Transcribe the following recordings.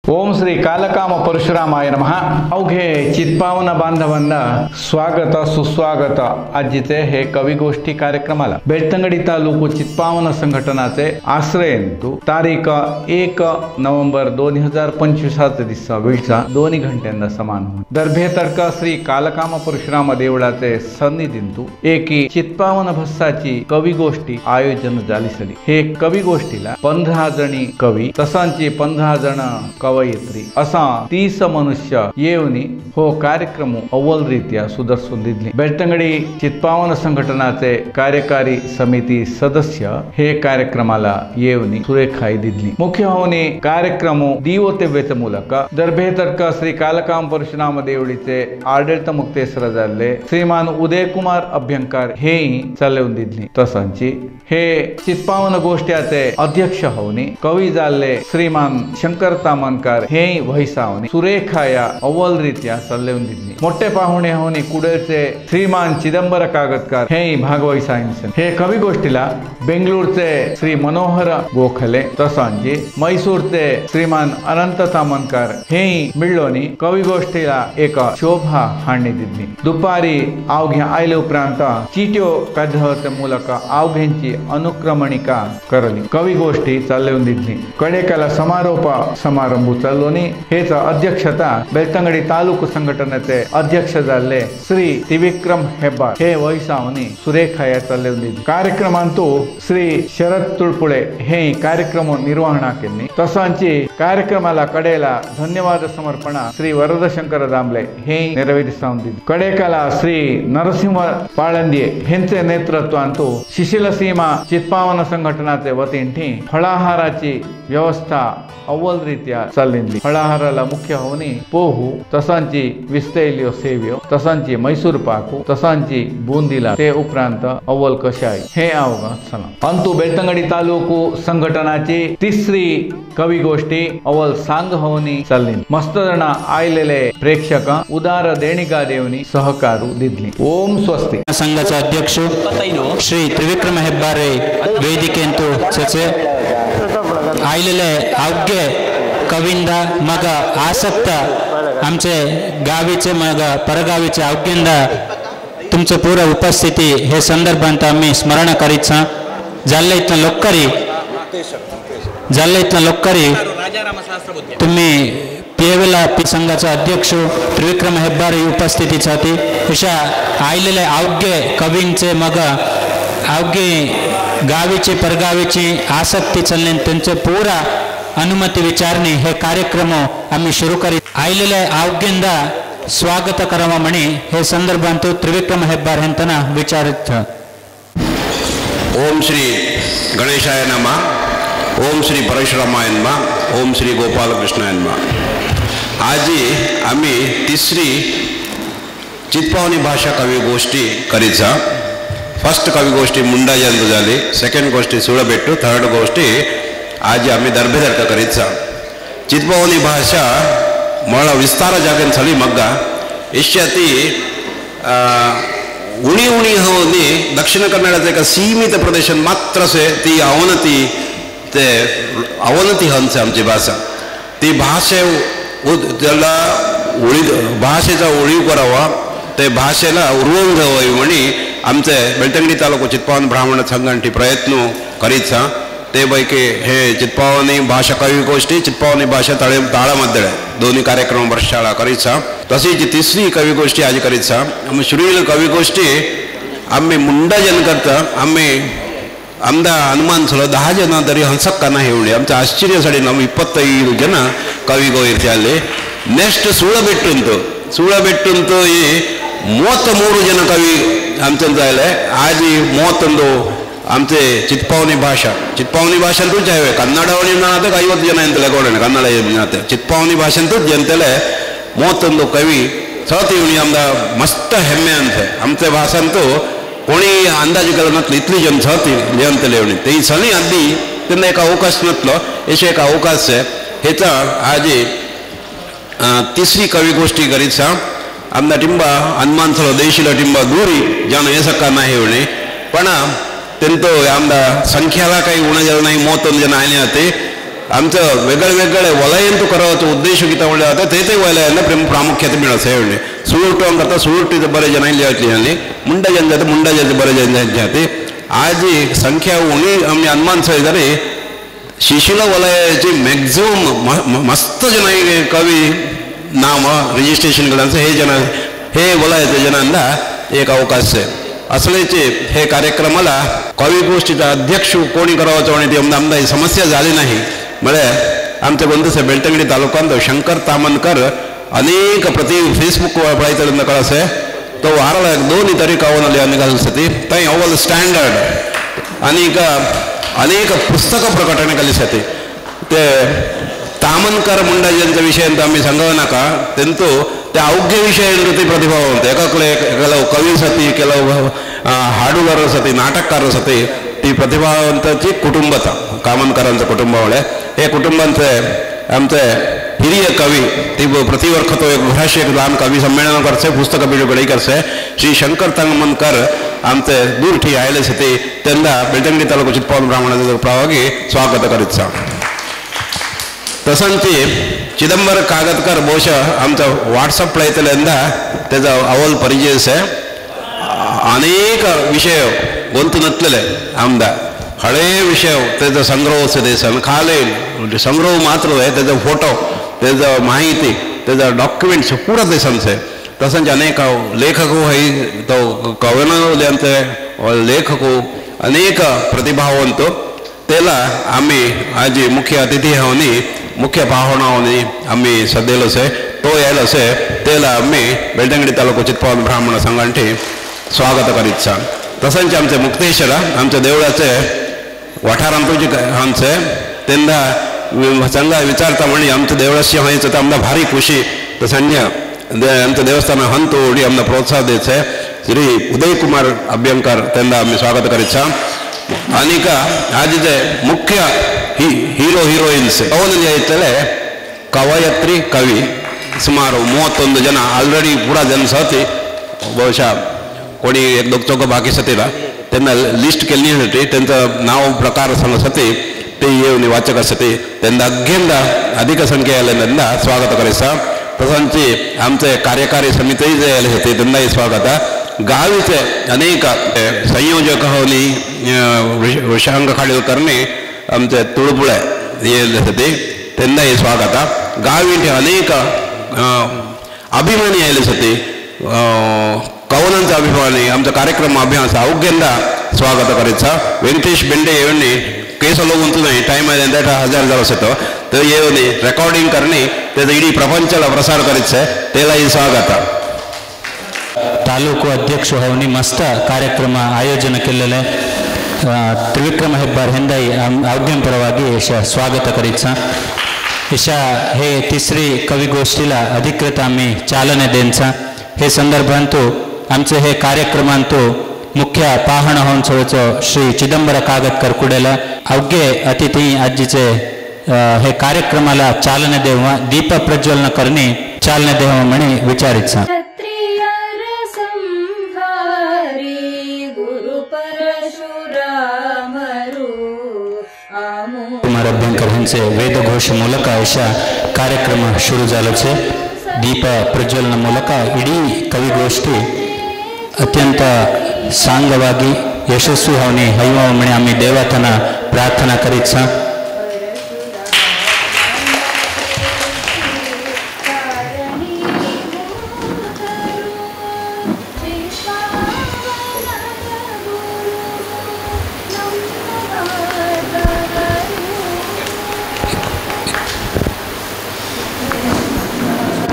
ओम श्री कालकाम परशुरामाय नमः. अवघे चित्पावन बांधवांना स्वागत सुस्वागत. आजचे हे कविगोष्ठी कार्यक्रमाला बेಳ್ತಂಗಡಿ तालुಕು चित्पावन संघटनाचे आश्रयंतु तारीख 1 नोव्हेंबर 2025 दिवसा वेळचा 2 घंट्यांना समान होऊन दर्भे तडका श्री कालकाम परशुराम देवळाचे सन्निधींतु एकी चित्पावन भस्साची कविगोष्ठी आयोजन झाली. हे कविगोष्ठीला 15 जणी कवी तसांची 15 जण कवयित्री असा 30 मनुष्य येऊनी हो कार्यक्रम अव्वलरित्या सुदर्शन दिले. बेಳ್ತಂಗಡಿ चित्पावन संघटनाचे कार्यकारी समिती सदस्य हे कार्यक्रमाला येऊनी सुरेखाई दिली. मुख्य होऊनी कार्यक्रम दीवोतेव्यचे ಮೂಲಕ दर्भे तडका श्री कालकाम परशुराम देवळीचे आडಳಿತ मुक्तेसर झाले श्रीमान उदयकुमार अभ्यंकर हे चालवून दिली. तसांची हे चित्पावन गोष्टीचे अध्यक्ष होऊनी कवी झाले श्रीमान शंकर तामणकर हे वैसावनी सुरेखाया अव्वलरित्या चालवून दिली. मोठे पाहुणे होऊनी कुडेचे श्रीमान चिदंबर कागदकर हे भागवहिसायन. हे कवी गोष्टीला बेंगळूरचे श्री मनोहर गोखले तसांची मैसूरचे श्रीमान अनंत तामणकर हे मिळोनी कवी गोष्टीला एक शोभा हाणी दिली. दुपारी अवघ्या आयले उपरांत चिट्यो काढण्याच्या ಮೂಲಕ अवघ्यांची अनुक्रमणिका करली. कवी गोष्टी चालवून दिली. कडेकाला समारोप समारंभ चालवणी हेच अध्यक्षता बेಳ್ತಂಗಡಿ तालुಕು संघटनेचे अध्यक्ष झाले श्री त्रिविक्रम हेब्बार हे वैसावनी सुरेखाया चालवून दिली. कार्यक्रमांतू श्री शरद तुळपुळे हे कार्यक्रम निर्वहणा केली. तसांची कार्यक्रमाला कडेला धन्यवाद समर्पण श्री वरदशंकर दामले हे नेरवेरिसावून दिली. कडेकाला श्री नरसिंह पाळंदिये हेंचे नेतृत्वांतू शिशिल सीमा चित्पावन संघटनाचे वतींठी फळाहाराची व्यवस्था अव्वलरित्या चालली. फळाहाराला मुख्य होऊनी पोहू तसांची विस्तेल्यो सेव्यो तसांची मैसूर पाकू तसांची बुंदीला ते उपरांत अव्वल कशाई हे अवघा चला. अंतु बेಳ್ತಂಗಡಿ तालुಕು संघटनाची तिसरी कवी गोष्टी अव्वल सांग होऊनी चालली. मस्त जण आयलेले प्रेक्षक उदार देणिका देवनी सहकारू दिली. ओम स्वस्ति. संघाचे अध्यक्ष श्री त्रिविक्रम हेब्बारे ವೇದಿಕೆಯಂತೂ ಚರ್ಚೆ आयलेले अवघे कविंद मग आसक्त आमचे गावीचे मग परगावीचे अवघेंद तुमचं पूर्ण उपस्थिती हे संदर्भात आम्ही स्मरण करीत जाल्ले इथं लोकरी तुम्ही पेवेला संघाचा अध्यक्ष त्रिविक्रम हेब्बारे उपस्थितीसाठी अशा आयलेले अवघे कवींचे मग अवघे गावीचे परगावीची आसक्ती चालले त्यांचे पूरा अनुमती विचारणे हे कार्यक्रम आम्ही सुरू करीत आयलेले अवघेंदा स्वागत करावा म्हणे हे संदर्भात त्रिविक्रम हेब्बार यांना विचारित. ओम श्री गणेशाय नमः. ओम श्री परशुरामाय नमः. ओम श्री गोपालकृष्णाय नमः. आज आम्ही तिसरी चित्पावनी भाषा कवी गोष्टी करीत. फर्स्ट कवी गोष्टी मुंडा जंतू झाली. सेकंड गोष्टी सुळबेट्टू. थर्ड गोष्टी आज आम्ही दर्भे तडका करीत. चित्पावनी भाषा मला विस्तार जागेन चली मग्गा इष्याती उणी उणी होनी दक्षिण कन्नडाचे एक सीमित प्रदेश मात्र से ती अवनती हंसे आमची भाषा ती भाषे त्याला भाषेचा उळीव करावा ते भाषेला उरवून घ्यावी म्हणी आमचे बेಳ್ತಂಗಡಿ तालुको चित्पावन ब्राह्मण संघांची प्रयत्न करीत. ते पैकी हे चित्पावनी भाषा कवी गोष्टी चित्पावनी भाषा ताळामध्ये दोन्ही कार्यक्रम वर्षाळा करीत. तशीच तिसरी कवी गोष्टी आज करीत. आम्ही श्रील कवी गोष्टी आम्ही मुंडा जन करता आम्ही आमदा अनुमान सलो 10 जन तरी हंसक्काना हेवणे आमच्या आश्चर्यासाठी ನಾವು 25 जन कवी गोयर्ती आले. नेक्स्ट ಸುಳಬೆಟ್ಟಂತೂ ಈ 33 जन कवी आमचं जायले. आज 31 आमचे चित्पावनी भाषा तूच आहे. कन्नडवणी नाते 50 जन ಎಂತಲೇ ಕೊಡೋಣ ಕನ್ನಡ ನಾತೆ ಚಿತ್ಪಾವನಿ ಭಾಷೆ ಅಂತೂ ಜನತೆಲೆ 31 कवी सतीवणी आमदा मस्त हेम्मे अंत आमचे भाषांतू कोणी अंदाज केला इतली जन सती जनतेले ते सणी अद्दी त्यांना एक अवकाश नसलो असे एक अवकाश आहे. ह्याचा आज तिसरी कवी गोष्टी करीत. आमदा टिंबा हनुमान सलो देशीला टिंबा दूरी जन हे सक्का नाही होणे पण त्यांतो आमदा संख्याला काही उणा जन नाही 31 जन आले होते. आमचं वेगळे वलयंतू करावचं उद्देश किती म्हणले जाते ते वलयांना प्रामुख्याने मिळत आहे सुळुट्टू करता सुळुट्टीचे बरे जन आणि मुंडा जन जाते मुंडा जाते बरे जन जाते आज संख्या उणी आम्ही अनुमान सहितरे शिशिला वलयाची मॅक्झिमम मस्त जन कवी नाम रजिस्ट्रेशन करायचं हे वलयाच्या जनांना एक अवकाश आहे असलेचे हे कार्यक्रमाला कवी गोष्टीचा अध्यक्ष कोणी करावं आणि ती आमदा समस्या झाली नाही म्हळ्यार आमच्या बंधुसे बेळतंगडी तालुक्यांत शंकर तामनकर अनेक प्रति फेसबुक पळयतले कळसे तो वाराला 2 तारीख आवनली निघालसती थंय अव्वल स्टँडर्ड अनेक पुस्तक प्रकटणे कलिसती ते तामनकर मुंडाजींचा विषय ಅಂತ आम्ही सांगव नाका तेंतु त्या अवघ्य विषय ते प्रतिभावंत ಕೆಲವು कवी सती ಕೆಲವು हाडूगार सती नाटककार सती ती प्रतिभावंताची कुटुंबता कामनकरांचं कुटुंब वळे हे कुटुंबांचे आमचे हिरिय कवी ती प्रतिवर्ष तो एक घराशी एक लहान कवी संमेलन करसे पुस्तक बिडुगडे करसे श्री शंकर तामनकर आमचे दूरठी आयले सती त्यांना बेळतंगडी तालुका चित्पावन ब्राह्मणाचे प्रभागी स्वागत करीत तसंच चिदंबर कागदकर बहुशः आमचा व्हॉट्सअप पळयतल्यांदा त्याचा अव्वल परिचय आहे अनेक विषय गोंतून नसलेले आमदार हळे विषय त्याचा संग्रह असते खाले संग्रह मात्र आहे त्याचा फोटो त्याचा माहिती त्याचा डॉक्युमेंट्स पुरा देशांचे तसंच अनेक लेखक है तो कवनांचे लेखक अनेक प्रतिभावंत त्याला आम्ही आज मुख्य अतिथी होनी मुख्य पाहुणा होनी आम्ही सदेलो से तो यायला से त्याला आम्ही बेळतंगडी तालुका चित्पावन ब्राह्मण संघांचे स्वागत करीत तसंच आमचे मुक्तेश्वर आमच्या देवळाचे वाठारांतूचे आमचे त्यांना संघा विचारता म्हणजे आमच्या देवळाशी व्हायचं तर आमदा भारी खुशी तसंच आमचं देवस्थान हंतोडी आमदा प्रोत्साह द्यायचे श्री उदयकुमार अभ्यंकर त्यांना आम्ही स्वागत करीत आणि का आजचे मुख्य हीरो हिरोइन्स ಅವನಲ್ಲಿ कवयत्री कवी सुमाರು 31 जन ऑलरेडी पुरा जन सहती बहुशः कोणी 1-2 बाकी सतीला त्यांना लिस्ट केली होती त्यांचं नाव प्रकार सती ते येऊन वाचक असते त्यांना अत्यंत अधिक संख्या आल्यानंदा स्वागत करायचा तसंच आमचे कार्यकारी समिती जे आले होते त्यांनाही स्वागत गावीचे अनेक संयोजक होनी वृषांग खाडीलकरने आमचे तुळपुळे येले होते त्यांनाही स्वागत गावी अनेक अभिमानी आले होते कवनांचा अभिमानी आमचा कार्यक्रम अभ्यास अवघ्यंदा स्वागत करायचा व्यंकटेश बेंडे यांनी केस लोगून नाही टाइम आहे त्यांचा 1000 जावं असतं तर येऊन रेकॉर्डिंग करणे त्याचा इडी प्रपंचाला प्रसार करायचं त्यालाही स्वागत तालूಕು अध्यक्ष होवनी मस्त कार्यक्रम आयोजन केलेलं आहे त्रिविक्रम हेब्बार हेंदाई अवघ्यम परवागी स्वागत करीचा इशा हे तिसरी कविगोष्ठीला अधिकृत आम्ही चालने द्यायचा हे संदर्भांतू आमचे हे कार्यक्रमांतू मुख्य पाहण होऊन सोडचं श्री चिदंबर कागदकर कुडेला अवघे अतिथी आजीचे हे कार्यक्रमाला चालने देवा दीप प्रज्वलन करणे चालने देवा म्हणे विचारिचा कुमार अभ्यंकर यांचे वेदघोष ಮೂಲಕ अशा कार्यक्रम सुरू झाला छे दीप प्रज्वलन ಮೂಲಕ इडी कविगोष्ठी अत्यंत सांगವಾಗಿ यशस्वी होणे हयवा म्हणे आम्ही देवातना प्रार्थना करीत छा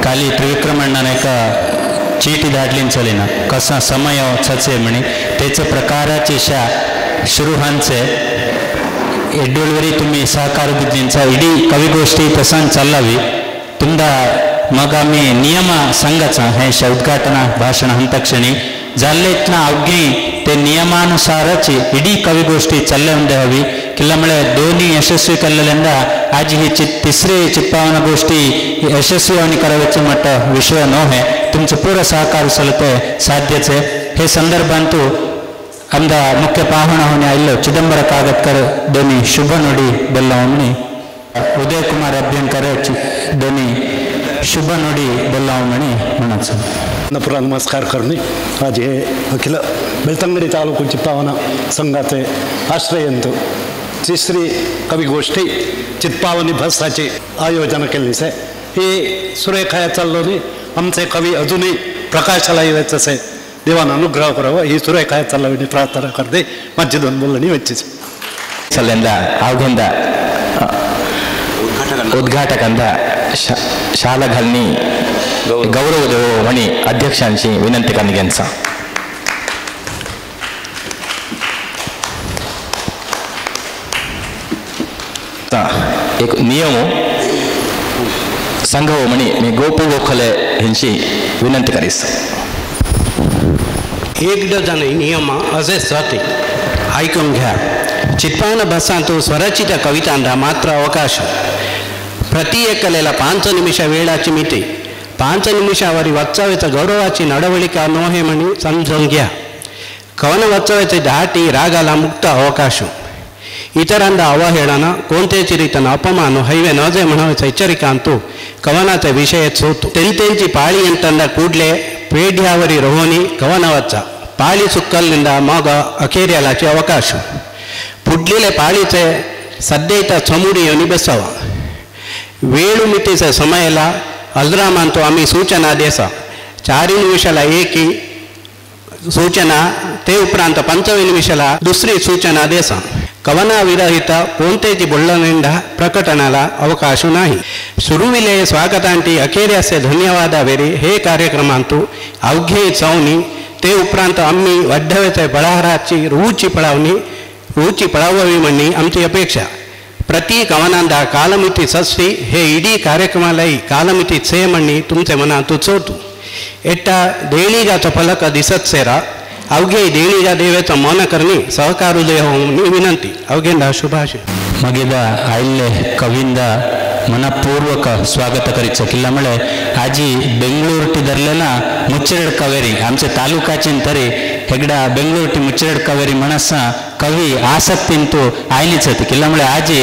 काली त्रिविक्रम अण्णाने का चीटी धाडली चलेना कसा समय छचे म्हणे त्याचे प्रकाराचे शा शुरुहांचे एड्डोळवरी तुम्ही सहकार दिल्लींचा इडी कविगोष्ठी तसां चालवी तुमदा मग आम्ही नियम संघाचा हे उद्घाटना भाषण हंतक्षणी जाल्लेतना अवघी ते नियमानुसारची इडी कविगोष्ठी चालले हवी किल्ल्यामुळे दोन्ही यशस्वी केलेल्यांदा आज ही तिसरी चित्पावन गोष्टी यशस्वी आणि करायचे मट विषय न है तुमचं पूर्ण सहकार सलते साध्यच आहे हे संदर्भांतू आमदा मुख्य पाहुणा होणे आयलो चिदंबर कागदकर दोन्ही शुभ नुडी बेल्ला म्हणे उदयकुमार अभ्यंकर दोन्ही शुभ नुडी बोलावणी म्हणायचं. पुरा नमस्कार करणे. आज हे अखिल बेळतंगडी तालुकू चित्पावन संघाचे आश्रयंत तिसरी कविगोष्ठी चित्पावनी भसाचे आयोजन केले आहे. हे सुरेखा चाललोनी आमचे कवी अजूनही प्रकाशाला यायचं आहे. देवानं अनुग्रह करावं ही सुरेखा चालवणी प्रार्थना करते. माझी दोन बोलणी वच्चीच ಸಲ್ಲಿಂದ ಅವರಿಂದ ಉದ್ಘಾಟಕಂದ ಶಾಲಾಘಲ್ನಿ ಗೌರವ ಮಣಿ ಅಧ್ಯಕ್ಷಾಂಶಿ ವಿನಂತಿ ಕನ್ಗೆನ್ಸ. एक नियम संघ म्हणी मी गोपू गोखले ह्यांची विनंती करीस. एक डझन नियम असेच राहते, ऐकून घ्या. चित्पावन बसांतू स्वरचित कवितांना मात्र अवकाश. प्रति एकलेला 5 निमिष वेळाची मिती. 5 निमिषावरी वक्तव्याचा गौरवाची नडवळिका नोहे म्हणी समजून घ्या. कवन वक्तव्याचे दाटी रागाला मुक्त अवकाश. इतरांना अवहेळना कोणत्याची रीतीनं अपमान हैवे न जे म्हणायचं एಚ್ಚರಿಕೆ ಅಂತೂ कवनाचा विषयच होतो. त्यांची पाळी ಅಂತಂದ ಕೂಡಲೇ पेढ्यावरी रोहणी कवनावचा पाळी सुक्कलनिंದ मग अखेर्यालाचे अवकाश. पुढलेले पाळीचे सध्या चमुडी योनी बसावा. वेळू मितीचे समयाला अल्रामांतो आम्ही सूचना देसा. 4 निमिषाला एकी सूचना ते उपरांत 5 निमिषाला दुसरी सूचना देसा. कवना विरहित कोणतेची बोलण्याला प्रकटनाला अवकाश नाही. सुरुविले स्वागतांटी अखेर्याचे धन्यवाद वेरी हे कार्यक्रमांतू अवघे चवणी ते उपरांत आम्ही वड्ढवेचे फळाहाराची रुची पळाववी म्हणणी आमची अपेक्षा. प्रति कवनांदा कालमिती सस्ती हे इडी कार्यक्रमालाही कालमिती छे म्हणणी तुमचे मनात चोतू. एटा देणीगाचा फलक दिसत सेरा. अवघे देणीगा देवेचं मन करणे सहकारू दे विनंती. अवघेंदा शुभाशय. मगीदा आयल्ले कविंद मनपूर्वक स्वागत करीचं किल्लामुळे आजी बेंगळूरटी धरलेला मुच्चेड कावेरी आमचे तालुकाचीन तरी हेगडा बेंगळूरटी मुच्चेड कावेरी म्हणसा कवी आसक्तींतू आयलीच होती. किल्लामुळे आजी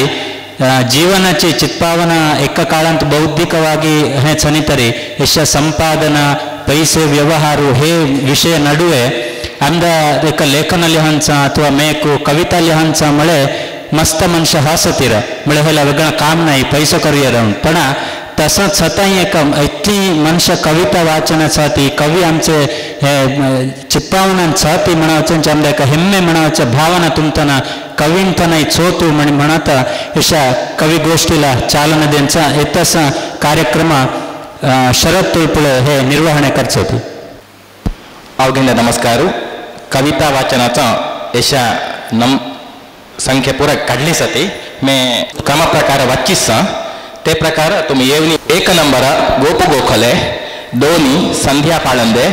ಜೀವನಚಿ ಚಿತ್ಪಾವನ ಎಕ್ಕ ಕಾಳಂತ ಬೌದ್ಧಿಕವಾಗಿ ಹೇ ಚನಿತರಿ ಯಶ ಸಂಪಾದನಾ ಪೈಸೆ ವ್ಯವಹಾರ ಹೇ ವಿಷಯ ನಡುವೆ ಅಂದ ಏಕ ಲೇಖನ ಲಿಹಂಸ ಅಥವಾ ಮೇಕು ಕವಿತಾ ಲಿಹಂಸ ಮಳೆ मस्त मनुष्य हसतीर म्हणजे ह्याला वेगळं काम नाही पैसा करूया राहून पण तसं छताही एक इतकी मनुष्य कविता वाचनासाठी कवी आमचे हे चित्पावनांसाठी म्हणावचं आमच्या एका हेम्मे म्हणावच्या भावना तुमतना कवींपणाही चोतू म्हणे म्हणत अशा कवी गोष्टीला चालना द्यांचा तसा कार्यक्रम शरद तुळपुळे हे निर्वहणे करत होते. अवघेंदा नमस्कार. कविता वाचनाचा यशा संख्या पूरा काढली जाते. मी क्रम प्रकार वाचिस ते प्रकार तुम्ही येवनी 1 नंबर गोपू गोखले, 2 संध्या पाळंदे,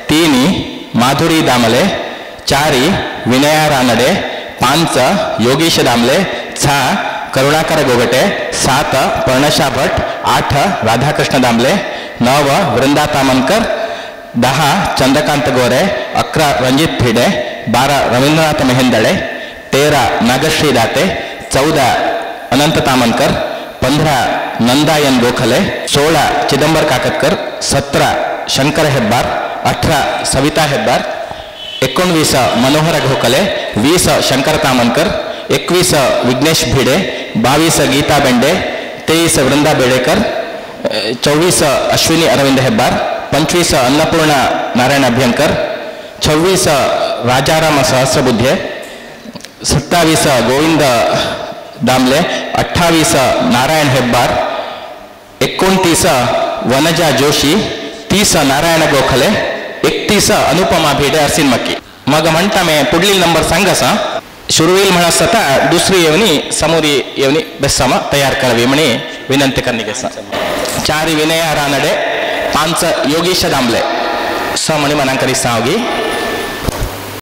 3 माधुरी दामले, 4 विनया रानडे, 5 योगीश दामले, 6 करुणाकर गोगटे, 7 पर्णशा भट, 8 राधाकृष्ण दामले, 9 वृंदा तामनकर, 10 चंद्रकांत गोरे, 11 रंजित भिडे, 12 रवींद्रनाथ मेहेंदळे, 13 नागश्री दाते, 14 अनंत तामनकर, 15 नंदायन गोखले, 16 चिदंबर काकतकर, 17 शंकर हेब्बार, 18 सविता हेब्बार, 19 मनोहर घोकले, 20 शंकर तामनकर, 21 विघ्नेश भिडे, 22 गीता बेंडे, 23 वृंदा बेडेकर, 24 अश्विनी अरविंद हेब्बार, 25 अन्नपूर्णा नारायण अभ्यंकर, 26 राजाराम सहस्रबुद्धे, 27 गोविंद दामले, 28 नारायण हेब्बार, 29 वनजा जोशी, 30 नारायण गोखले, 31 अनुपमा भिडे अर्सिन मक्की. मग म्हणता मी पुढील नंबर सांगासा. शुरुवील म्हणा दुसरी येवनी समोरी येवनी बेसामा तयार करावी म्हणे विनंती करणे घेसा. 4 विनया रानडे, 5 योगीश दामले, 6 म्हणे मनांकरी सावगी,